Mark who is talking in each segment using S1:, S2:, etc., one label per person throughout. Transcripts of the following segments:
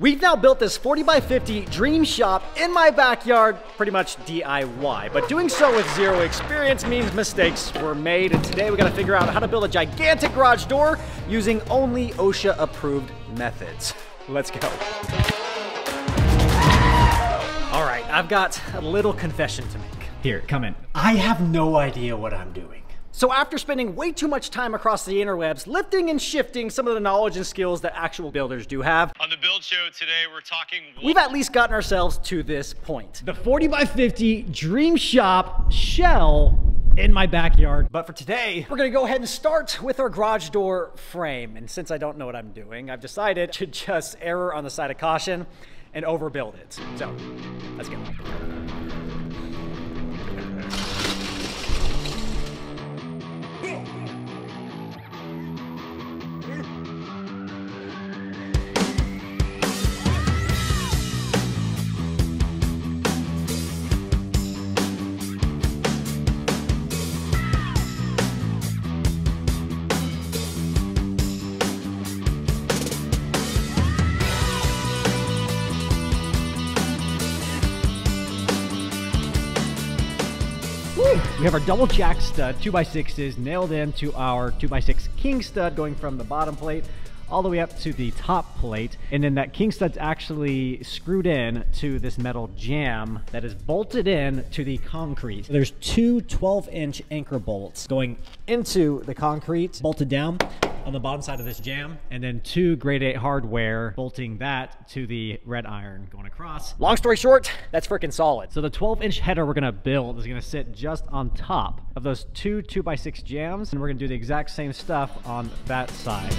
S1: We've now built this 40 by 50 dream shop in my backyard, pretty much DIY. But doing so with zero experience means mistakes were made. And today we gotta figure out how to build a gigantic garage door using only OSHA approved methods. Let's go. All right, I've got a little confession to make. Here, come in. I have no idea what I'm doing. So after spending way too much time across the interwebs, lifting and shifting some of the knowledge and skills that actual builders do have,
S2: on the build show today, we're talking...
S1: we've at least gotten ourselves to this point. The 40 by 50 dream shop shell in my backyard. But for today, we're gonna go ahead and start with our garage door frame. And since I don't know what I'm doing, I've decided to just err on the side of caution and overbuild it. So, let's go. We have our double jack stud 2x6s nailed into our 2x6 king stud, going from the bottom plate all the way up to the top plate. And then that king stud's actually screwed in to this metal jam that is bolted in to the concrete. So there's two 12-inch anchor bolts going into the concrete, bolted down on the bottom side of this jam, and then two grade 8 hardware bolting that to the red iron going across. Long story short, that's freaking solid. So the 12-inch header we're gonna build is gonna sit just on top of those two 2x6 jams, and we're gonna do the exact same stuff on that side.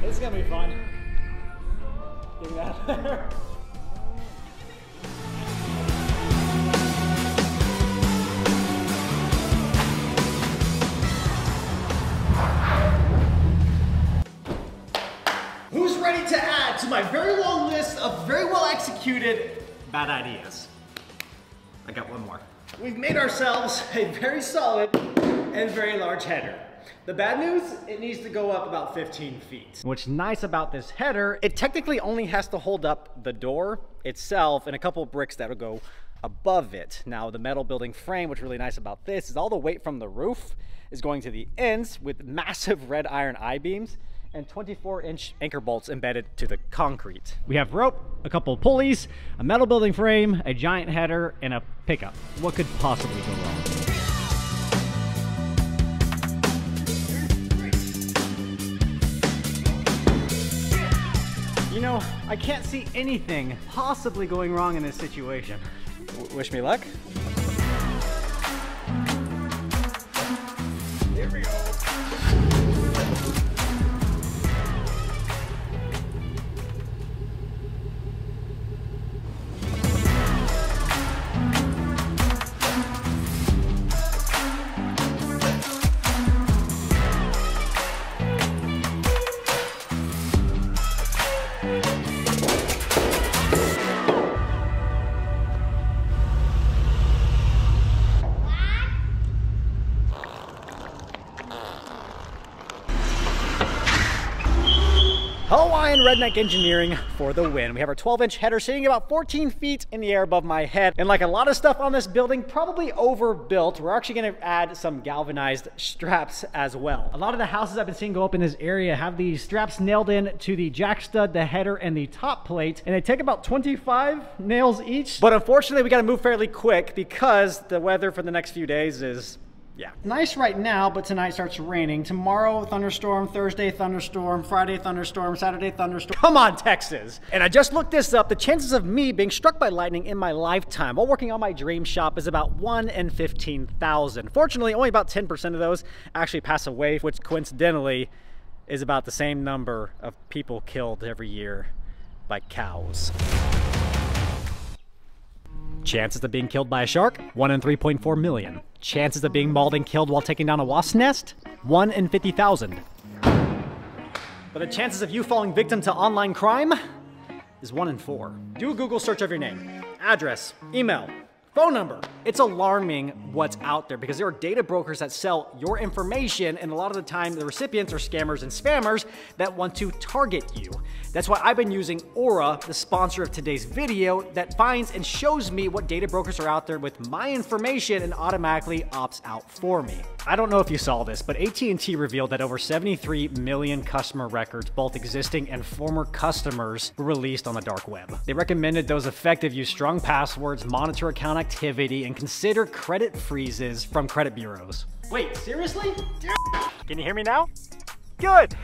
S1: This is gonna be fun. Getting that there. Who's ready to add to my very long list of very well executed bad ideas? I got one more. We've made ourselves a very solid and very large header. The bad news, it needs to go up about 15 feet. What's nice about this header, it technically only has to hold up the door itself and a couple of bricks that'll go above it. Now the metal building frame, what's really nice about this is all the weight from the roof is going to the ends with massive red iron I-beams and 24-inch anchor bolts embedded to the concrete. We have rope, a couple of pulleys, a metal building frame, a giant header, and a pickup. What could possibly go wrong? You know, I can't see anything possibly going wrong in this situation. Wish me luck. Here we go. Hawaiian redneck engineering for the win. We have our 12-inch header sitting about 14 feet in the air above my head. And like a lot of stuff on this building, probably overbuilt, we're actually gonna add some galvanized straps as well. A lot of the houses I've been seeing go up in this area have these straps nailed in to the jack stud, the header, and the top plate. And they take about 25 nails each. But unfortunately, we gotta move fairly quick because the weather for the next few days is Yeah. Nice right now, but tonight starts raining. Tomorrow, thunderstorm. Thursday, thunderstorm. Friday, thunderstorm. Saturday, thunderstorm. Come on, Texas. And I just looked this up. The chances of me being struck by lightning in my lifetime while working on my dream shop is about 1 in 15,000. Fortunately, only about 10% of those actually pass away, which coincidentally is about the same number of people killed every year by cows. Chances of being killed by a shark, 1 in 3.4 million. Chances of being mauled and killed while taking down a wasp nest, 1 in 50,000. But the chances of you falling victim to online crime is 1 in 4. Do a Google search of your name, address, email, phone number. It's alarming what's out there because there are data brokers that sell your information, and a lot of the time the recipients are scammers and spammers that want to target you. That's why I've been using Aura, the sponsor of today's video, that finds and shows me what data brokers are out there with my information and automatically opts out for me. I don't know if you saw this, but AT&T revealed that over 73 million customer records, both existing and former customers, were released on the dark web. They recommended those affected use strong passwords, monitor account activity, and consider credit freezes from credit bureaus. Wait, seriously? Can you hear me now? Good.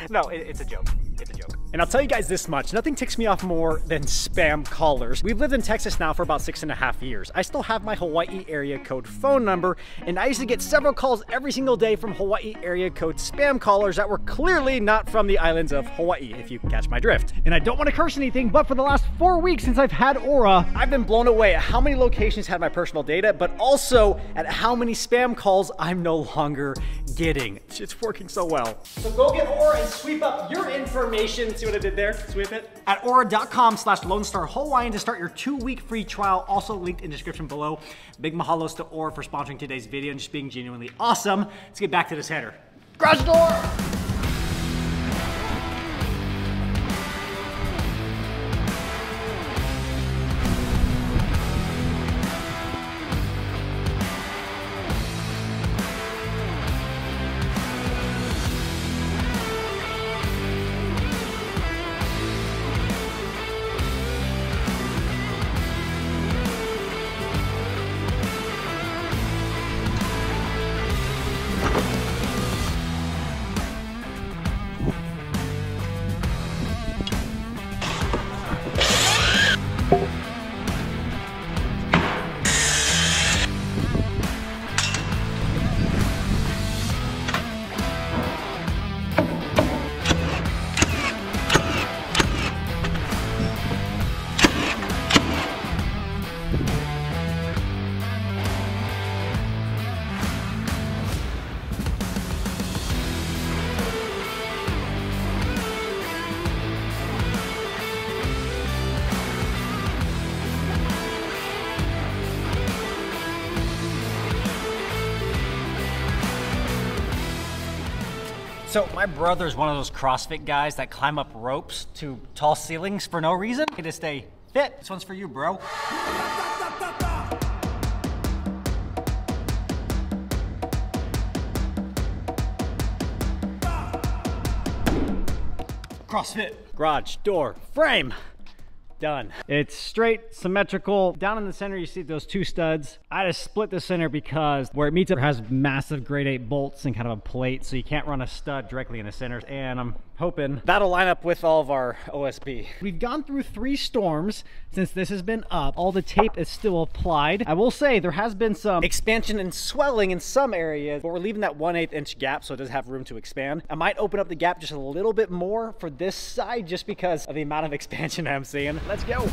S1: No, it's a joke. It's a joke. And I'll tell you guys this much, nothing ticks me off more than spam callers. We've lived in Texas now for about 6.5 years. I still have my Hawaii area code phone number, and I used to get several calls every single day from Hawaii area code spam callers that were clearly not from the islands of Hawaii, if you catch my drift. And I don't want to curse anything, but for the last 4 weeks since I've had Aura, I've been blown away at how many locations had my personal data, but also at how many spam calls I'm no longer getting. It's working so well. So go get Aura and sweep up your information. See what I did there? Sweep it. At aura.com/Lonestar Hawaiian to start your 2-week free trial. Also linked in the description below. Big mahalos to Aura for sponsoring today's video and just being genuinely awesome. Let's get back to this header. Garage door! So my brother's one of those CrossFit guys that climb up ropes to tall ceilings for no reason to stay fit. This one's for you, bro. CrossFit. Garage door frame. Done. It's straight, symmetrical. Down in the center, you see those 2 studs. I just split the center because where it meets up has massive grade 8 bolts and kind of a plate, so you can't run a stud directly in the center. And I'm hoping that'll line up with all of our OSB. We've gone through 3 storms since this has been up. All the tape is still applied. I will say there has been some expansion and swelling in some areas, but we're leaving that 1/8 inch gap so it does have room to expand. I might open up the gap just a little bit more for this side just because of the amount of expansion I'm seeing. Let's go.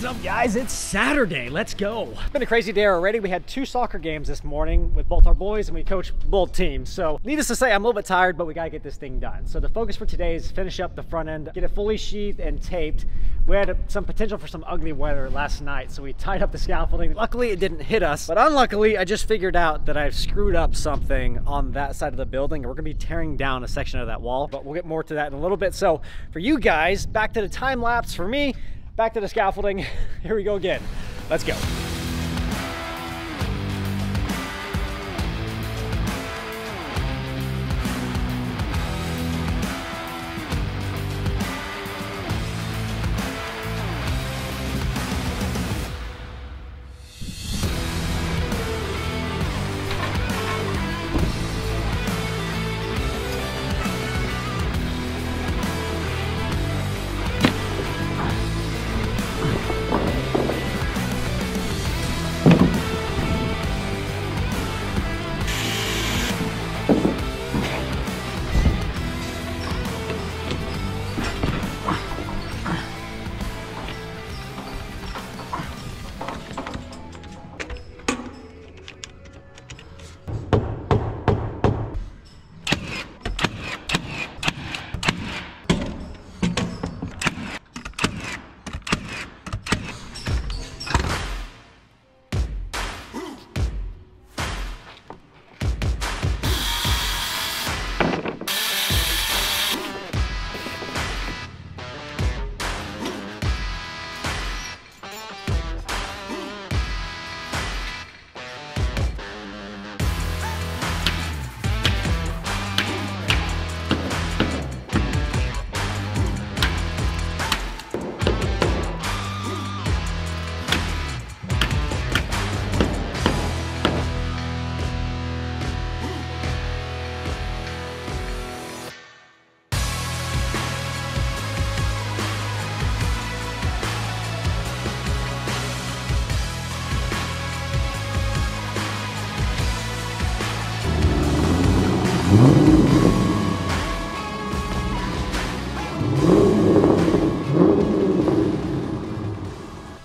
S1: up, guys? It's Saturday. Let's go. It's been a crazy day already. We had 2 soccer games this morning with both our boys, and we coached both teams. So needless to say, I'm a little bit tired, but we gotta get this thing done. So the focus for today is finish up the front end, get it fully sheathed and taped. We had some potential for some ugly weather last night, so we tied up the scaffolding. Luckily, it didn't hit us, but unluckily, I just figured out that I've screwed up something on that side of the building, and we're gonna be tearing down a section of that wall, but we'll get more to that in a little bit. So for you guys, back to the time lapse. For me, back to the scaffolding. Here we go again. Let's go.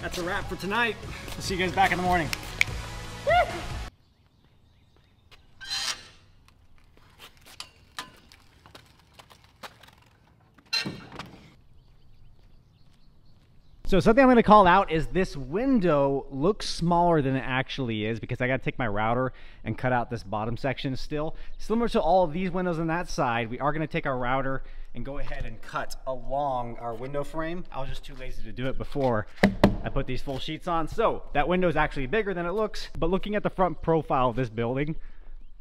S1: That's a wrap for tonight. We'll see you guys back in the morning. So something I'm going to call out is this window looks smaller than it actually is because I got to take my router and cut out this bottom section still. Similar to all of these windows on that side, we are going to take our router and go ahead and cut along our window frame. I was just too lazy to do it before I put these full sheets on. So that window is actually bigger than it looks, but looking at the front profile of this building,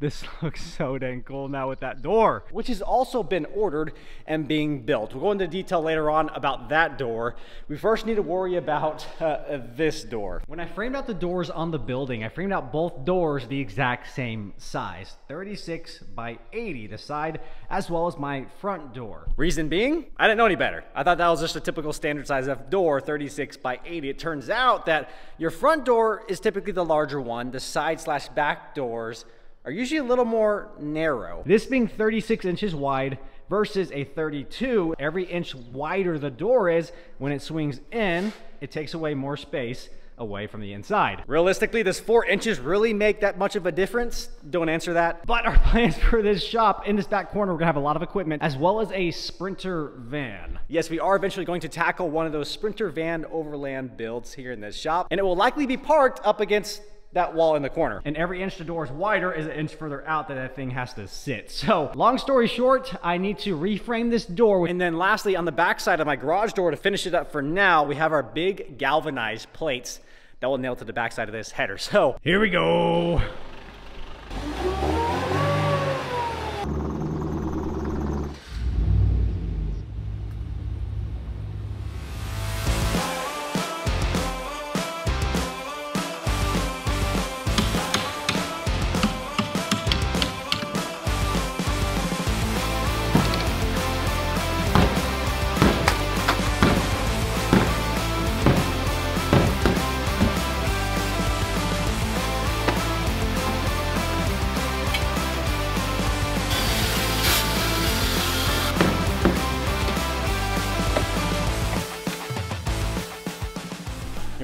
S1: this looks so dang cool now with that door, which has also been ordered and being built. We'll go into detail later on about that door. We first need to worry about this door. When I framed out the doors on the building, I framed out both doors the exact same size, 36 by 80, the side as well as my front door. Reason being, I didn't know any better. I thought that was just a typical standard size of door, 36 by 80. It turns out that your front door is typically the larger one. The side/back doors are usually a little more narrow. This being 36 inches wide versus a 32, every inch wider the door is, when it swings in, it takes away more space away from the inside. Realistically, does 4 inches really make that much of a difference? Don't answer that. But our plans for this shop, in this back corner, we're gonna have a lot of equipment, as well as a Sprinter van. Yes, we are eventually going to tackle one of those Sprinter van overland builds here in this shop, and it will likely be parked up against that wall in the corner. And every inch the door is wider is an inch further out that thing has to sit. So long story short, I need to reframe this door. And then lastly, on the back side of my garage door, to finish it up for now, we have our big galvanized plates that will nail to the back side of this header. So here we go.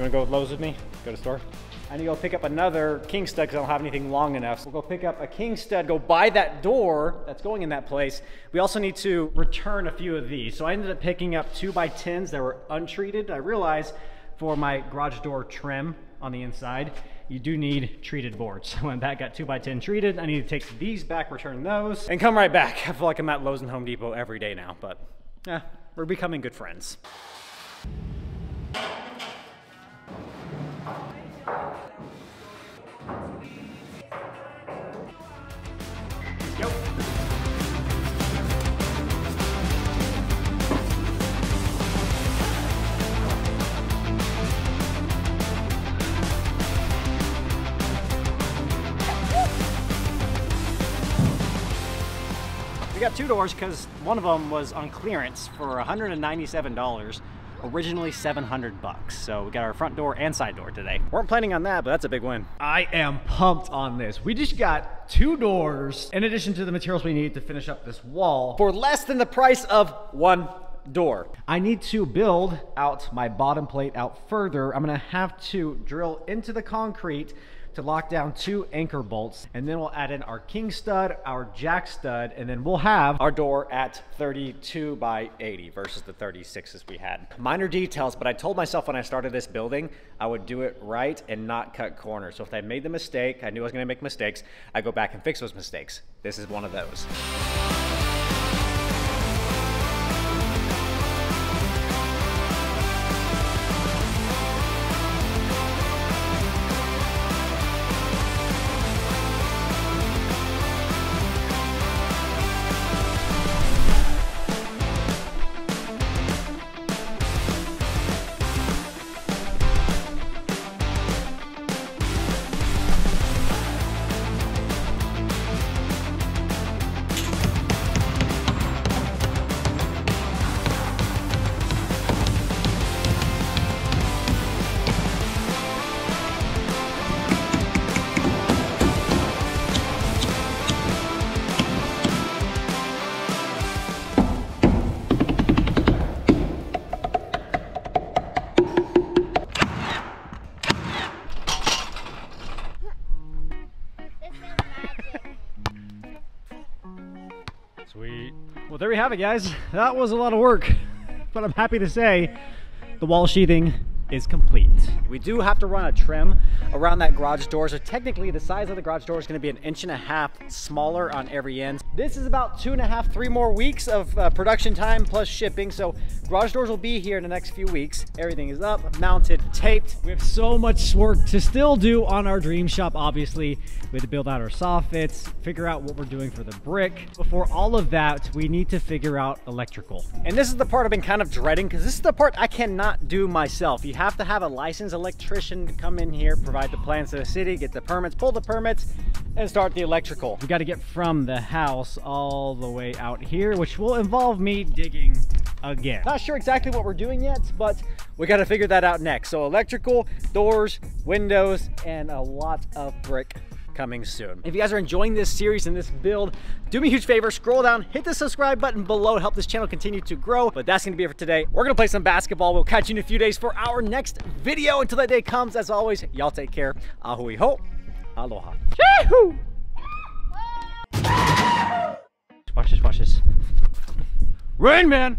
S1: wanna go with Lowe's with me? Go to the store? I need to go pick up another king stud because I don't have anything long enough. So we'll go pick up a king stud, go buy that door that's going in that place. We also need to return a few of these. So I ended up picking up 2x10s that were untreated. I realized for my garage door trim on the inside, you do need treated boards. So when that got 2x10 treated, I need to take these back, return those, and come right back. I feel like I'm at Lowe's and Home Depot every day now, but yeah, we're becoming good friends. Go. We got 2 doors because one of them was on clearance for $197, originally $700. So we got our front door and side door today. Weren't planning on that, but that's a big win. I am pumped on this. We just got 2 doors in addition to the materials we need to finish up this wall for less than the price of 1 door. I need to build out my bottom plate out further. I'm gonna have to drill into the concrete to lock down 2 anchor bolts, and then we'll add in our king stud, our jack stud, and then we'll have our door at 32 by 80 versus the 36s we had. Minor details, but I told myself when I started this building, I would do it right and not cut corners. So if I made the mistake, I knew I was gonna make mistakes, I go back and fix those mistakes. This is one of those. Sweet. Well, there we have it, guys. That was a lot of work, but I'm happy to say the wall sheathing is complete. We do have to run a trim around that garage door, so technically the size of the garage door is going to be 1.5 inches smaller on every end. This is about 2.5, 3 more weeks of production time plus shipping, so garage doors will be here in the next few weeks. Everything is up, mounted, taped. We have so much work to still do on our dream shop, obviously. We have to build out our soffits, figure out what we're doing for the brick. Before all of that, we need to figure out electrical. And this is the part I've been kind of dreading, because this is the part I cannot do myself. You have to have a licensed electrician to come in here, provide the plans to the city, get the permits, pull the permits, and start the electrical. We got to get from the house all the way out here, which will involve me digging again. Not sure exactly what we're doing yet, but we got to figure that out next. So electrical, doors, windows, and a lot of brick coming soon. If you guys are enjoying this series and this build, do me a huge favor, scroll down, hit the subscribe button below to help this channel continue to grow. But that's gonna be it for today. We're gonna play some basketball. We'll catch you in a few days for our next video. Until that day comes, as always, y'all take care. Ahui ho. Aloha. Yahoo! Watch this, watch this. Rain Man!